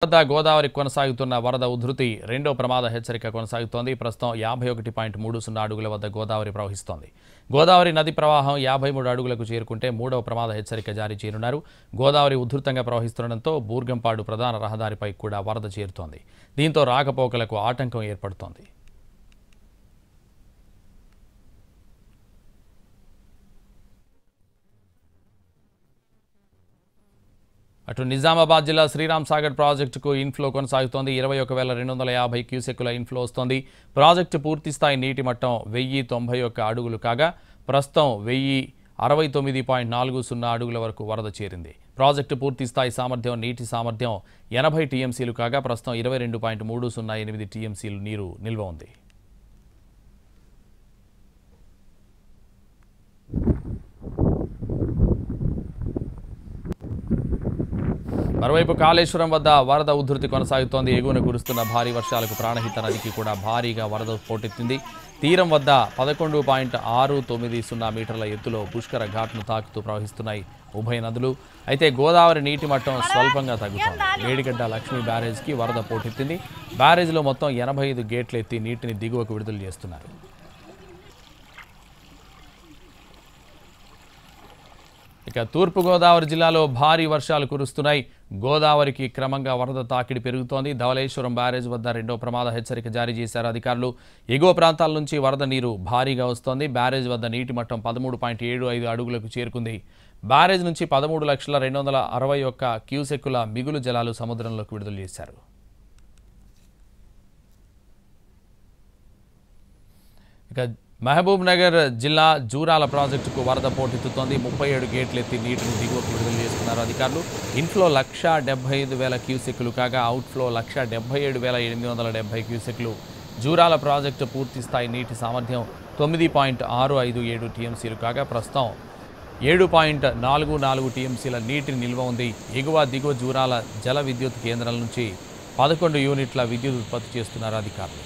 గోదావరి కొనసాగుతున్న వరద ఉధృతి రెండో ప్రమాద హెచ్చరిక కొనసాగుతోంది. ప్రస్తుతం 51.30 అడుగుల వద్ద గోదావరి ప్రవహిస్తోంది. గోదావరి నది ప్రవాహం 53 అడుగులకు చేరుకుంటే మూడవ ప్రమాద హెచ్చరిక జారీ చేయనున్నారు. గోదావరి ఉధృతంగా ప్రవహిస్తుండటంతో బూర్గంపాడు ప్రధాన రహదారిపై కూడా వరద చేరుతోంది. దీంతో రాకపోకలకు ఆటంకం ఏర్పడుతోంది. అటు నిజామాబాద్ జిల్లా శ్రీరామ్ సాగర్ ప్రాజెక్టుకు ఇన్ఫ్లో కొనసాగుతోంది. 21,250 క్యూసెక్కుల ఇన్ఫ్లో వస్తోంది. ప్రాజెక్టు పూర్తిస్థాయి నీటి మట్టం 1091 అడుగులు కాగా ప్రస్తుతం 1069.40 అడుగుల వరకు వరద చేరింది. ప్రాజెక్టు పూర్తిస్థాయి సామర్థ్యం నీటి సామర్థ్యం 80 టీఎంసీలు కాగా ప్రస్తుతం 22.308 టీఎంసీలు నీరు నిల్వ ఉంది. మరోవైపు కాళేశ్వరం వద్ద వరద ఉధృతి కొనసాగుతోంది. ఎగువన కురుస్తున్న భారీ వర్షాలకు ప్రాణహిత నదికి కూడా భారీగా వరద పోటెత్తింది. తీరం వద్ద 11.690 మీటర్ల ఎత్తులో పుష్కర ఘాట్ను తాకుతూ ప్రవహిస్తున్నాయి ఉభయ నదులు. అయితే గోదావరి నీటి మట్టం స్వల్పంగా తగ్గుతోంది. మేడిగడ్డ లక్ష్మీ బ్యారేజ్కి వరద పోటెత్తింది. బ్యారేజ్లో మొత్తం 85 గేట్లు ఎత్తి నీటిని దిగువకు విడుదల చేస్తున్నారు. ఇక తూర్పుగోదావరి జిల్లాలో భారీ వర్షాలు కురుస్తున్నాయి. గోదావరికి క్రమంగా వరద తాకిడి పెరుగుతోంది. ధవళేశ్వరం బ్యారేజ్ వద్ద రెండో ప్రమాద హెచ్చరిక జారీ చేశారు అధికారులు. ఎగువ ప్రాంతాల నుంచి వరద నీరు భారీగా వస్తోంది. బ్యారేజ్ వద్ద నీటి మట్టం 13.75 అడుగులకు చేరుకుంది. బ్యారేజ్ నుంచి 13,261 క్యూసెక్కుల మిగులు జలాలు సముద్రంలోకి విడుదల చేశారు. ఇక మహబూబ్ నగర్ జిల్లా జూరాల ప్రాజెక్టుకు వరద పోటెత్తుతోంది. 37 గేట్లు ఎత్తి నీటిని దిగువకు విడుదల చేస్తున్నారు అధికారులు. ఇన్ఫ్లో 1,75,000 క్యూసెక్కులు కాగా అవుట్ఫ్లో 1,77,870 క్యూసెక్కులు. జూరాల ప్రాజెక్టు పూర్తి స్థాయి నీటి సామర్థ్యం 9.657 టీఎంసీలు కాగా ప్రస్తుతం 7.44 టీఎంసీల నీటిని నిల్వ ఉంది. ఎగువ దిగువ జూరాల జల విద్యుత్ కేంద్రాల నుంచి 11 యూనిట్ల విద్యుత్ ఉత్పత్తి చేస్తున్నారు అధికారులు.